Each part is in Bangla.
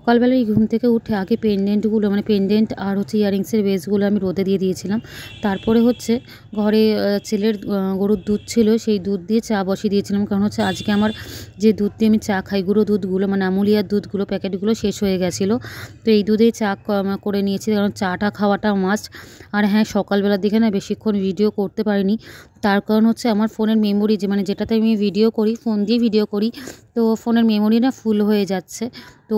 সকালবেলায় ঘুম থেকে উঠে আগে পেন্ডেন্টগুলো মানে পেন্ডেন্ট আর হচ্ছে ইয়ারিংসের বেসগুলো আমি রোদে দিয়ে দিয়েছিলাম। তারপরে হচ্ছে ঘরে ছেলের গরুর দুধ ছিল, সেই দুধ দিয়ে চা বসিয়ে দিয়েছিলাম। কারণ হচ্ছে আজকে আমার যে দুধ দিয়ে আমি চা খাই, গুঁড়ো দুধগুলো মানে আমুলিয়ার দুধগুলো প্যাকেটগুলো শেষ হয়ে গেছিলো। তো এই দুধেই চা করে নিয়েছি, কারণ চাটা খাওয়াটা মাস্ট। আর হ্যাঁ, সকালবেলার দিকে না বেশিক্ষণ ভিডিও করতে পারিনি, তার কারণ হচ্ছে আমার ফোনের মেমোরি মানে যেটাতে আমি ভিডিও করি, ফোন দিয়ে ভিডিও করি, তো ফোনের মেমোরি না ফুল হয়ে যাচ্ছে। তো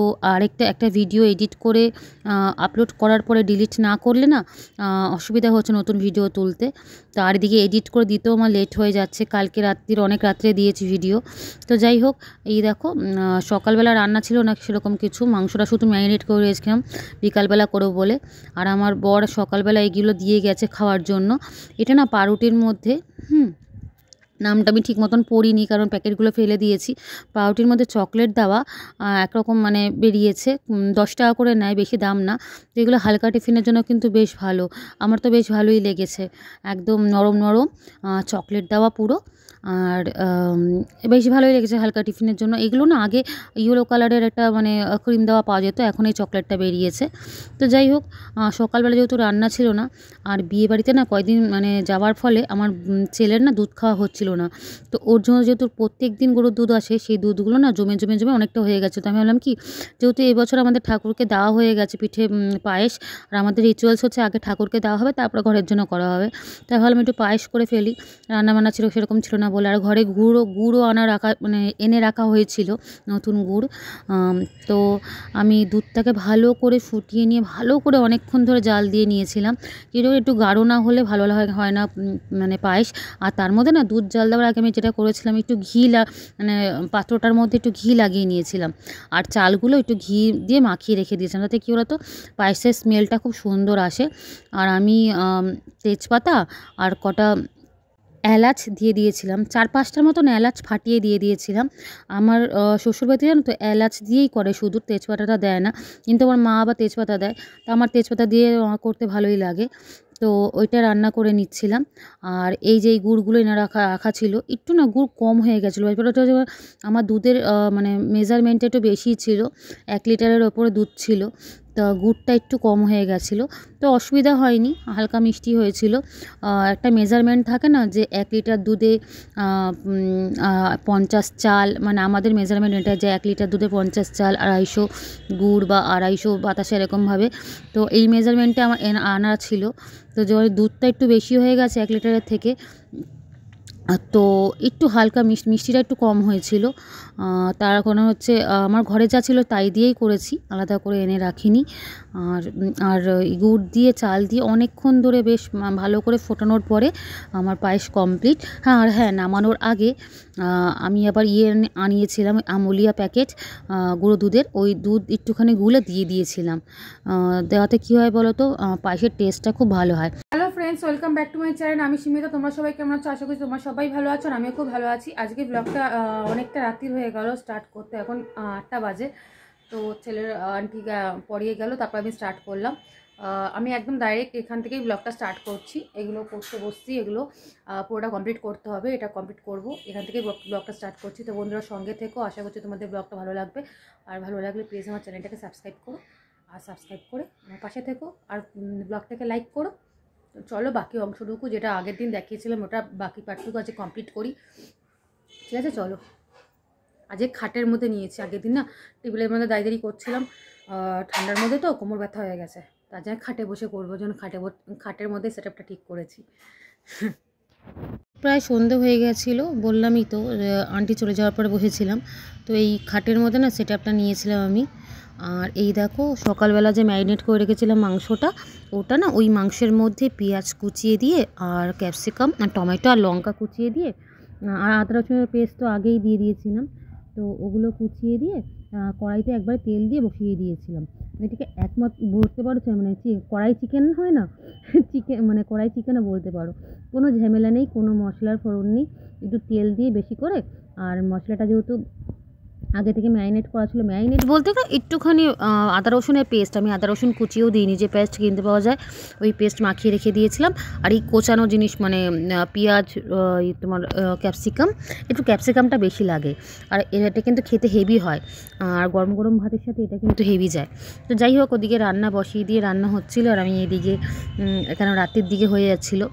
একটা ভিডিও এডিট করে আপলোড করার পরে ডিলিট না করলে না অসুবিধা হচ্ছে নতুন ভিডিও তুলতে। তো আর এদিকে এডিট করে দিতেও আমার লেট হয়ে যাচ্ছে, কালকে রাত্রির অনেক রাত্রে দিয়েছি ভিডিও। তো যাই হোক, এই দেখো সকালবেলা রান্না ছিল না সেরকম কিছু, মাংসটা শুধু ম্যারিনেট করে রেখেছিলাম বিকালবেলা করবো বলে। আর আমার বর সকালবেলা এইগুলো দিয়ে গেছে খাওয়ার জন্য। এটা না পাউরুটির মধ্যে নামটা আমি ঠিক মতন পড়িনি, কারণ প্যাকেটগুলো ফেলে দিয়েছি। পাউরুটির মধ্যে চকলেট দেওয়া একরকম মানে বেরিয়েছে, 10 টাকা করে নেয়, বেশি দাম না। তো এগুলো হালকা টিফিনের জন্য কিন্তু বেশ ভালো, আমার তো বেশ ভালোই লেগেছে। একদম নরম নরম চকলেট দেওয়া পুরো, আর বেশ ভালোই লেগেছে হালকা টিফিনের জন্য। এগুলো না আগে ইয়েলো কালারের একটা মানে ক্রিম দেওয়া পাওয়া যেত, এখন এই চকলেটটা বেরিয়েছে। তো যাই হোক, সকালবেলা যেহেতু রান্না ছিল না, আর বিয়েবাড়িতে না কয়েকদিন মানে যাওয়ার ফলে আমার ছেলের না দুধ খাওয়া হচ্ছিল না। তো ওর জন্য যেহেতু প্রত্যেক দিন গরুর দুধ আসে, সেই দুধগুলো না জমে জমে জমে অনেকটা হয়ে গেছে। তো আমি ভাবলাম কি, যেহেতু এবছর আমাদের ঠাকুরকে দেওয়া হয়ে গেছে পিঠে পায়েস, আর আমাদের রিচুয়ালস হচ্ছে আগে ঠাকুরকে দেওয়া হবে, তারপর ঘরের জন্য করা হবে। তাই ভাবলাম একটু পায়েস করে ফেলি। রান্নাবান্না ছিল সেরকম ছিল না বলে, আর ঘরে গুড়ও এনে রাখা হয়েছিল, নতুন গুড়। তো আমি দুধটাকে ভালো করে ফুটিয়ে নিয়ে ভালো করে অনেকক্ষণ ধরে জাল দিয়ে নিয়েছিলাম। এরকম একটু গাঢ় না হলে ভালো হয় না মানে পায়েস। আর তার মধ্যে না দুধ জাল দেওয়ার আগে আমি যেটা করেছিলাম, একটু মানে পাত্রটার মধ্যে একটু ঘি লাগিয়ে নিয়েছিলাম, আর চালগুলো একটু ঘি দিয়ে মাখিয়ে রেখে দিয়েছিলাম, তাতে কী বলতো পায়েসের স্মেলটা খুব সুন্দর আসে। আর আমি তেজপাতা আর কটা এলাচ দিয়ে দিয়েছিলাম, 4-5টার মতন এলাচ ফাটিয়ে দিয়ে দিয়েছিলাম। আমার শ্বশুরবাড়িতে জানো তো এলাচ দিয়েই করে, শুধু তেজপাতাটা দেয় না, কিন্তু আমার মা আবার তেজপাতা দেয়। তো আমার তেজপাতা দিয়ে করতে ভালোই লাগে। তো ওইটা রান্না করে নিচ্ছিলাম। আর এই যে এই গুড়গুলো এনে রাখা ছিল, একটু না গুড় কম হয়ে গেছিলো। ব্যাপারটা হচ্ছে আমার দুধের মানে মেজারমেন্টটা একটু বেশিই ছিল, 1 লিটারের ওপরে দুধ ছিল, তা গুড়টা একটু কম হয়ে গেছিলো। তো অসুবিধা হয়নি, হালকা মিষ্টি হয়েছিল। একটা মেজারমেন্ট থাকে না যে 1 লিটার দুধে 50 চাল, মানে আমাদের মেজারমেন্ট এটা যে 1 লিটার দুধে 50 চাল, 250 গুড় বা 250 বাতাসা এরকমভাবে। তো এই মেজারমেন্টে আমার আনা ছিল। তো যখন দুধটা একটু বেশি হয়ে গেছে 1 লিটারের থেকে, তো একটু হালকা মিষ্টিটা একটু কম হয়েছিল। তার কারণ হচ্ছে আমার ঘরে যা ছিল তাই দিয়েই করেছি, আলাদা করে এনে রাখিনি। আর গুড় দিয়ে চাল দিয়ে অনেকক্ষণ ধরে বেশ ভালো করে ফোটানোর পরে আমার পায়েস কমপ্লিট। আর হ্যাঁ, নামানোর আগে আমি আবার আনিয়েছিলাম আমুলিয়া প্যাকেট গুঁড়ো দুধের, ওই দুধ একটুখানি গুলে দিয়ে দিয়েছিলাম। দেওয়াতে কী হয় বলো তো, পায়েসের টেস্টটা খুব ভালো হয়। Hello friends, welcome back to my channel. আমি সীমিতা। তোমরা সবাই কেমন আছো? আশা করি তোমরা সবাই ভালো আছো, আর আমিও খুব ভালো আছি। আজকে ব্লগটা অনেকটা রাত্রি হয়ে গেল স্টার্ট করতে, এখন 8টা বাজে। তো ছেলের আন্টি পড়িয়ে গেল, তারপর আমি স্টার্ট করলাম। আমি একদম ডাইরেক্ট এখান থেকেই ব্লগটা স্টার্ট করছি। এগুলো করতে বসছি, এগুলো পুরোটা কমপ্লিট করতে হবে, এটা কমপ্লিট করব, এখান থেকেই ব্লগটা স্টার্ট করছি। তো বন্ধুরা সঙ্গে থেকো, আশা করছি তোমাদের ব্লগটা ভালো লাগবে। আর ভালো লাগলে প্লিজ আমার চ্যানেলটাকে সাবস্ক্রাইব করো, আর সাবস্ক্রাইব করে আমার পাশে থেকো, আর ব্লগটাকে লাইক করো। চলো বাকি অংশটুকু যেটা আগের দিন দেখিয়েছিলাম ওটা বাকি পার্টটুকু আজকে কমপ্লিট করি, ঠিক আছে? চলো। আজকে খাটের মধ্যে নিয়েছি, আগের দিন না টেবিলের মধ্যে দাঁড়িয়ে করছিলাম, ঠান্ডার মধ্যে তো কোমর ব্যথা হয়ে গেছে, তার জন্য খাটে বসে করবো, যেন খাটের মধ্যে সেটআপটা ঠিক করেছি। প্রায় সন্ধে হয়ে গেছিলো, বললামই তো আন্টি চলে যাওয়ার পরে বসেছিলাম। তো এই খাটের মধ্যে না সেটআপটা নিয়েছিলাম আমি। আর এই দেখো, সকালবেলা যে ম্যারিনেট করে রেখেছিলাম মাংসটা, ওটা না ওই মাংসের মধ্যে পেঁয়াজ কুচিয়ে দিয়ে, আর ক্যাপসিকাম আর টমেটো আর লঙ্কা কুচিয়ে দিয়ে, আর আদা রসুনের পেস্ট তো আগেই দিয়ে দিয়েছিলাম। তো ওগুলো কুচিয়ে দিয়ে কড়াইতে একবার তেল দিয়ে বসিয়ে দিয়েছিলাম। এটাকে একমত বলতে পারো, মানে কড়াই চিকেন হয় না, চিকেন মানে কড়াই চিকেনও বলতে পারো। কোনো ঝামেলা নেই, কোনো মশলার ফোড়ন নেই, একটু তেল দিয়ে বেশি করে। আর মশলাটা যেহেতু আগে থেকে ম্যারিনেট করা ছিল। ম্যারিনেট বলতে না একটুখানি আদা রসুনের পেস্ট, আমি আদা রসুন কুচিয়েও দিইনি, যে পেস্ট কিনতে পাওয়া যায় ওই পেস্ট মাখিয়ে রেখে দিয়েছিলাম। আর এই কোচানো জিনিস মানে পেঁয়াজ, তোমার ক্যাপসিকাম, একটু ক্যাপসিকামটা বেশি লাগে। আর এটা কিন্তু খেতে হেভি হয়, আর গরম গরম ভাতের সাথে এটা কিন্তু হেভি যায়। তো যাই হোক, ওদিকে রান্না বসিয়ে দিয়ে রান্না হচ্ছিলো, আর আমি এদিকে এখানে রাতের দিকে হয়ে যাচ্ছিলো,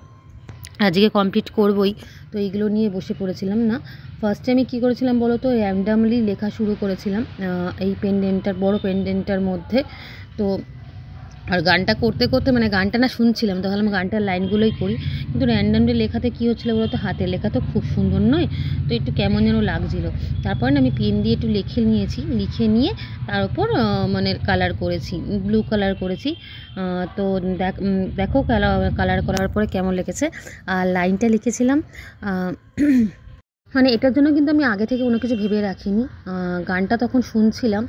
আজকে কমপ্লিট করবই। তো এইগুলো নিয়ে বসে পড়েছিলাম। না, ফার্স্টে আমি কী করেছিলাম বলো তো, র্যান্ডামলি লেখা শুরু করেছিলাম এই পেন্ডেন্টটার, বড় পেন্ডেন্টটার মধ্যে। তো আর গানটা করতে করতে মানে গানটা না শুনছিলাম, তো ভাবলাম গানটার লাইনগুলোই করি, কিন্তু র্যান্ডামলি লেখাতে কী হচ্ছিলো বলো তো, হাতের লেখা তো খুব সুন্দর নয়, তো একটু কেমন যেন লাগছিলো। তারপর না আমি পেন দিয়ে একটু লিখে নিয়েছি, লিখে নিয়ে তার উপর মানে কালার করেছি, ব্লু কালার করেছি। তো দেখো কালার করার পরে কেমন লেগেছে। আর লাইনটা লিখেছিলাম মানে এটার জন্য কিন্তু আমি আগে থেকে কোনো কিছু ভেবে রাখিনি, গানটা তখন শুনছিলাম।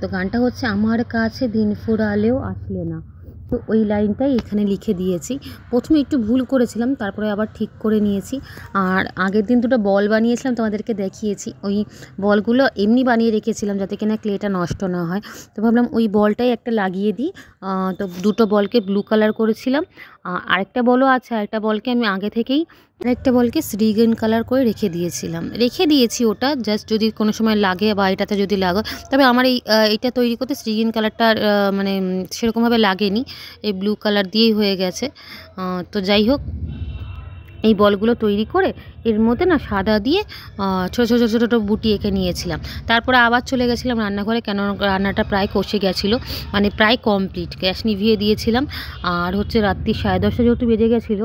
তো গানটা হচ্ছে, আমার কাছে দিন ফুরালেও আসলে না। তো ওই লাইনটাই এখানে লিখে দিয়েছি। প্রথমে একটু ভুল করেছিলাম, তারপরে আবার ঠিক করে নিয়েছি। আর আগের দিন দুটো বল বানিয়েছিলাম, তোমাদেরকে দেখিয়েছি। ওই বলগুলো এমনি বানিয়ে রেখেছিলাম যাতে কিনা ক্লেটা নষ্ট না হয়। তো ভাবলাম ওই বলটাই একটা লাগিয়ে দিই। তো দুটো বলকে ব্লু কালার করেছিলাম, আরেকটা বলও আছে, আরেকটা বলকে আমি আগে থেকেই আরেকটা বলকে সি গ্রিন কালার করে রেখে দিয়েছি। ওটা জাস্ট যদি কোনো সময় লাগে বা এটাতে যদি লাগে, তবে আমার এইটা তৈরি করতে সি গ্রিন কালারটা মানে সেরকমভাবে লাগেনি, এই ব্লু কালার দিয়েই হয়ে গেছে। তো যাই হোক, এই বলগুলো তৈরি করে এর মধ্যে না সাদা দিয়ে ছোটো ছোটো ছোটো ছোটো বুটি এঁকে নিয়েছিলাম। তারপরে আবার চলে গেছিলাম রান্নাঘরে, কেন রান্নাটা প্রায় কষে গেছিলো, মানে প্রায় কমপ্লিট। গ্যাস নিভিয়ে দিয়েছিলাম, আর হচ্ছে রাত্রি 10:30 যেহেতু বেজে গেছিলো,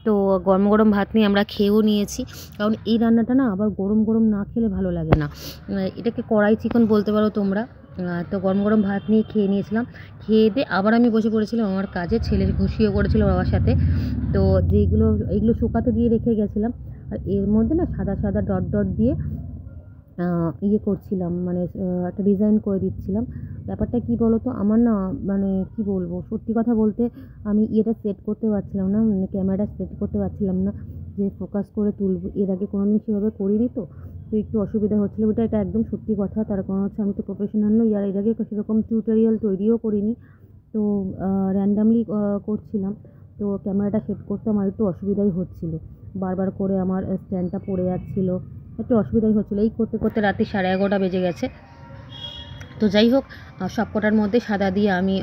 তো গরম গরম ভাত নিয়ে আমরা খেয়েও নিয়েছি। কারণ এই রান্নাটা না আবার গরম গরম না খেলে ভালো লাগে না, এটাকে কড়াই চিকেন বলতে পারো তোমরা। তো গরম গরম ভাত নিয়ে খেয়ে নিয়েছিলাম। খেয়ে দিয়ে আবার আমি বসে পড়েছিলাম আমার কাজে, ছেলের ঘুষিয়ে করেছিল বাবার সাথে। তো এইগুলো শুকাতে দিয়ে রেখে গেছিলাম, আর এর মধ্যে না সাদা সাদা ডট ডট দিয়ে ইয়ে করছিলাম, মানে একটা ডিজাইন করে দিচ্ছিলাম। ব্যাপারটা কি বলো তো, আমার না মানে কি বলবো, সত্যি কথা বলতে আমি ইয়েটা সেট করতে পারছিলাম না, মানে ক্যামেরাটা সেট করতে পারছিলাম না যে ফোকাস করে তুলবো। এর আগে কোনোদিন সেভাবে করিনি, তো একটু অসুবিধা হচ্ছিলো। এটা একদম সত্যি কথা, তার কারণ হচ্ছে আমি তো প্রফেশনাল নই, আর এর আগে সেরকম টিউটোরিয়াল তৈরিও করিনি। তো র্যান্ডামলি করছিলাম, তো ক্যামেরাটা সেট করতে আমার একটু অসুবিধাই হচ্ছিলো, বারবার করে আমার স্ট্যান্ডটা পড়ে যাচ্ছিলো, একটু অসুবিধাই হচ্ছিলো। এই করতে করতে রাত্রি 11:30 বেজে গেছে। তো যাই হোক, সব কটার মধ্যে সাদা দিয়ে আমি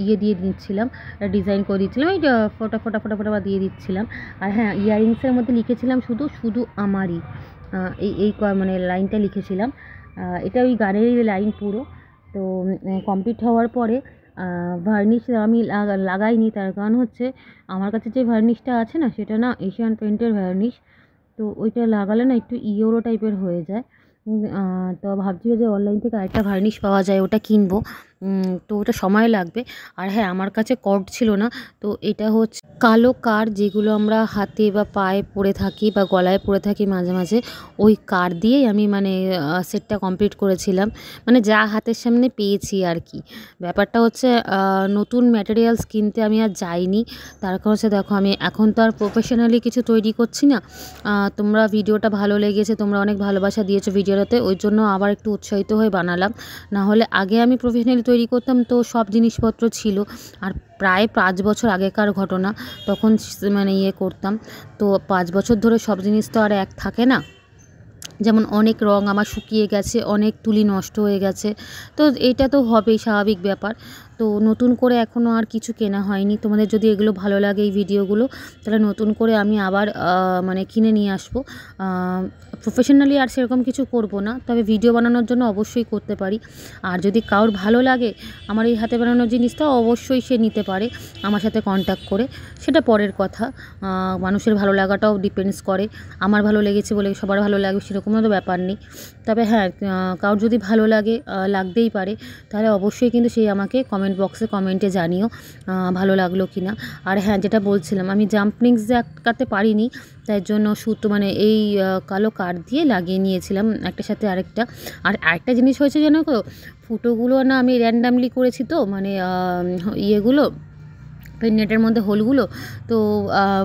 ইয়ে দিয়ে দিচ্ছিলাম, ডিজাইন করে দিচ্ছিলাম, এই ফোটা ফোটা ফোটা ফোটা দিয়ে দিচ্ছিলাম। আর হ্যাঁ, ইয়াররিংসের মধ্যে লিখেছিলাম শুধু আমারই, এই মানে লাইনটা লিখেছিলাম। এটা ওই গানেরই লাইন পুরো। তো কমপ্লিট হওয়ার পরে ভার্নিশ আমি লাগাইনি, তার কারণ হচ্ছে আমার কাছে যে ভার্নিশটা আছে না, সেটা না এশিয়ান পেইন্টের ভার্নিশ। তো ওইটা লাগালে না একটু ইয়েলো টাইপের হয়ে যায়। তো ভাবছি যে অনলাইন থেকে আরেকটা ভার্নিশ পাওয়া যায়, ওটা কিনবো। তো ওটা সময় লাগবে। আর হ্যাঁ, আমার কাছে কর্ড ছিল না, তো এটা হচ্ছে কালো কার, যেগুলো আমরা হাতে বা পায়ে পরে থাকি বা গলায় পরে থাকি মাঝে মাঝে, ওই কার দিয়েই আমি মানে সেটটা কমপ্লিট করেছিলাম, মানে যা হাতের সামনে পেয়েছি আর কি। ব্যাপারটা হচ্ছে নতুন ম্যাটেরিয়ালস কিনতে আমি আর যাইনি, তার কারণ হচ্ছে দেখো আমি এখন তো আর প্রফেশনালি কিছু তৈরি করছি না। তোমরা ভিডিওটা ভালো লেগেছে, তোমরা অনেক ভালোবাসা দিয়েছো ভিডিওটাতে, ওই জন্য আবার একটু উৎসাহিত হয়ে বানালাম। না হলে আগে আমি প্রফেশনালি তৈরি করতাম, তো সব জিনিসপত্র ছিল, আর প্রায় 5 বছর আগেকার ঘটনা, তখন মানে ইয়ে করতাম। তো 5 বছর ধরে সব জিনিস তো আর এক থাকে না, যেমন অনেক রং আমার শুকিয়ে গেছে, অনেক তুলি নষ্ট হয়ে গেছে, তো এটা তো হবেই, স্বাভাবিক ব্যাপার। তো নতুন করে এখনও আর কিছু কেনা হয়নি। তোমাদের যদি এগুলো ভালো লাগে এই ভিডিওগুলো, তাহলে নতুন করে আমি আবার মানে কিনে নিয়ে আসবো। প্রফেশনালি আর সেরকম কিছু করব না, তবে ভিডিও বানানোর জন্য অবশ্যই করতে পারি। আর যদি কারোর ভালো লাগে আমার এই হাতে বানানো জিনিসটা, অবশ্যই সে নিতে পারে আমার সাথে কন্ট্যাক্ট করে, সেটা পরের কথা। মানুষের ভালো লাগাটাও ডিপেন্ডস করে, আমার ভালো লেগেছে বলে সবার ভালো লাগবে সেরকমও তো ব্যাপার নেই। তবে হ্যাঁ, কারোর যদি ভালো লাগে, লাগতেই পারে, তাহলে অবশ্যই কিন্তু সেই আমাকে কমেন্ট বক্সে কমেন্টে জানিও ভালো লাগলো কি না। আর হ্যাঁ, যেটা বলছিলাম, আমি জাম্পনিংস আটকাতে পারিনি, তাই জন্য সুতো মানে এই কালো কাঠ দিয়ে লাগিয়ে নিয়েছিলাম একটার সাথে আরেকটা। আর আরেকটা জিনিস হয়েছে জানো তো, ফুটোগুলো না আমি র্যান্ডামলি করেছি, তো মানে ইয়েগুলো নেটের মধ্যে হোলগুলো, তো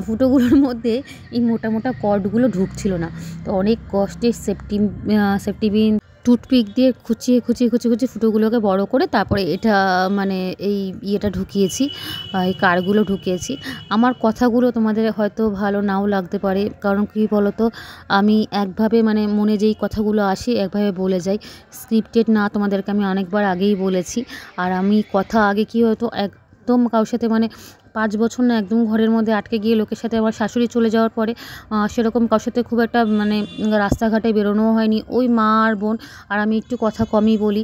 ফুটোগুলোর মধ্যে এই মোটা মোটা কর্ডগুলো ঢুকছিল না, তো অনেক কষ্টে সেফটি পিন টুথপিক দিয়ে খুঁচিয়ে খুঁচিয়ে খুঁচিয়ে খুঁচিয়ে ফুটোগুলোকে বড় করে তারপরে এটা মানে এই ইয়েটা ঢুকিয়েছি, এই কারগুলো ঢুকিয়েছি। আমার কথাগুলো তোমাদের হয়তো ভালো নাও লাগতে পারে, কারণ কী বলো তো, আমি একভাবে মানে মনে যেই কথাগুলো আসে একভাবে বলে যাই, স্ক্রিপ্টেড না। তোমাদেরকে আমি অনেকবার আগেই বলেছি। আর আমি কথা আগে কী হতো, একদম কারোর সাথে মানে 5 বছর না একদম ঘরের মধ্যে আটকে গিয়ে লোকের সাথে, আমার শাশুড়ি চলে যাওয়ার পরে সেরকম কারোর সাথে খুব একটা মানে রাস্তাঘাটে বেরোনোও হয়নি। ওই মা আর বোন, আর আমি একটু কথা কমই বলি,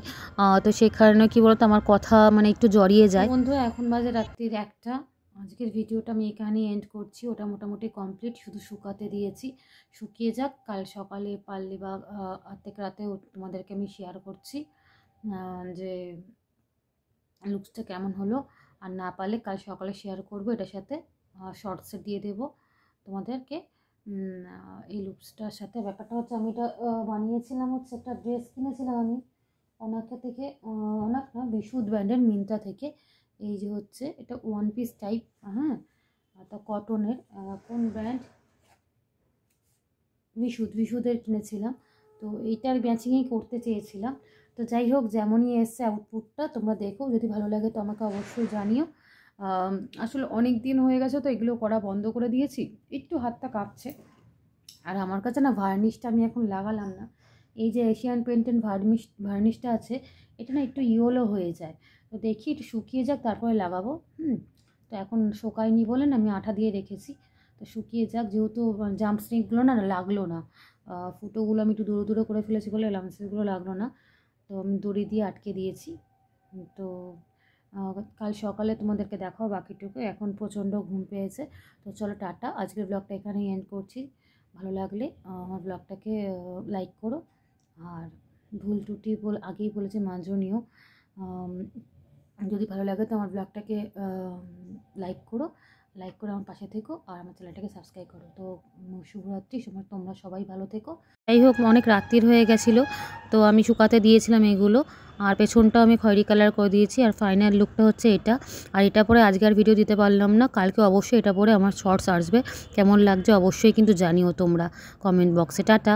তো সেই কারণে কী বলতো আমার কথা মানে একটু জড়িয়ে যায়। বন্ধুরা এখন বাজে রাত্রির 1টা। আজকের ভিডিওটা আমি এখানেই এন্ড করছি। ওটা মোটামুটি কমপ্লিট, শুধু শুকাতে দিয়েছি, শুকিয়ে যাক। কাল সকালে পারলে বা অর্ধেক রাতেও তোমাদেরকে আমি শেয়ার করছি যে লুকসটা কেমন হলো। আর না পারলে কাল সকালে শেয়ার করব, এটার সাথে শর্টসে দিয়ে দেবো তোমাদেরকে। এই লুকসটার সাথে ব্যাপারটা হচ্ছে, আমি এটা বানিয়েছিলাম হচ্ছে, একটা ড্রেস কিনেছিলাম আমি অনাকা থেকে, অনাক না, বিশুদ্ধ ব্র্যান্ডের, মিন্ত্রা থেকে। এই যে হচ্ছে এটা 1 পিস টাইপ, হ্যাঁ, তা কটনের, কোন ব্র্যান্ড, বিশুদ্ধের কিনেছিলাম। তো এইটার ম্যাচিংই করতে চেয়েছিলাম। তো যাই হোক, যেমনই এসছে আউটপুটটা তোমরা দেখো, যদি ভালো লাগে তো আমাকে অবশ্যই জানিও। আসলে অনেক দিন হয়ে গেছে তো এগুলো করা বন্ধ করে দিয়েছি, একটু হাতটা কাঁপছে। আর আমার কাছে না ভার্নিশটা আমি এখন লাগালাম না, এই যে এশিয়ান পেন্টের ভার্নিশটা আছে, এটা না একটু ইয়েলো হয়ে যায়। তো দেখি একটু শুকিয়ে যাক তারপরে লাগাবো। তো এখন শুকায়নি বলে না আমি আঠা দিয়ে রেখেছি, তো শুকিয়ে যাক। যেহেতু জাম্প স্নিকগুলো না লাগলো না, ফুটোগুলো আমি একটু দূরে দূরে করে ফেলেছি বলে লামসেসগুলো লাগলো না, তো আমি দড়ি দিয়ে আটকে দিয়েছি। তো কাল সকালে তোমাদেরকে দেখাও বাকিটুকু। এখন প্রচণ্ড ঘুম পেয়েছে। তো চলো টাটা, আজকের ব্লগটা এখানেই এন্ড করছি। ভালো লাগলে আমার ব্লগটাকে লাইক করো, আর ভুল ত্রুটি আগেই বলেছি মার্জনীয়। যদি ভালো লাগে তো আমার ব্লগটাকে লাইক করে আমার পাশে থেকো, আর আমার চ্যানেলটাকে সাবস্ক্রাইব করো। তো শুভরাত্রি, সময় তোমরা সবাই ভালো থেকো। যাই হোক, অনেক রাত্রির হয়ে গেছিলো, তো আমি শুকাতে দিয়েছিলাম এগুলো, আর পেছনটাও আমি খয়েরি কালার করে দিয়েছি। আর ফাইনাল লুকটা হচ্ছে এটা। আর এটা পরে আজকে আর ভিডিও দিতে পারলাম না, কালকে অবশ্যই এটা পরে আমার শর্টস আসবে। কেমন লাগছে অবশ্যই কিন্তু জানিও তোমরা কমেন্ট বক্সে। টাটা।